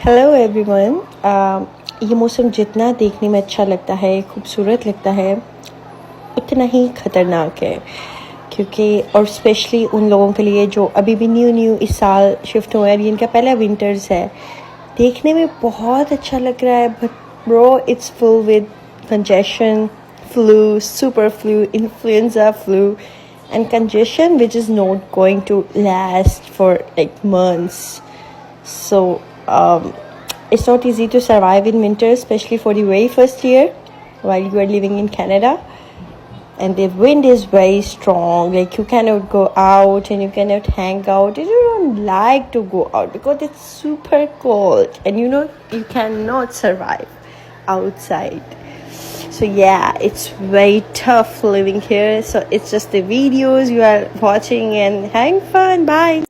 Hello everyone. ये मौसम जितना देखने में अच्छा लगता है, खूबसूरत लगता है, उतना ही ख़तरनाक है। क्योंकि और स्पेशली उन लोगों के लिए जो अभी भी न्यू इस साल शिफ्ट हुए हैं, ये इनका पहला विंटर्स है। देखने में बहुत अच्छा लग रहा है, but bro it's full with congestion, flu, super flu, influenza flu, and congestion which is not going to last for like months. So it's not easy to survive in winter, especially for the very first year while you are living in Canada. And the wind is very strong, like you cannot go out and you cannot hang out. You don't like to go out because it's super cold and you cannot survive outside. So yeah, it's very tough living here. So it's just the videos you are watching and having fun. Bye.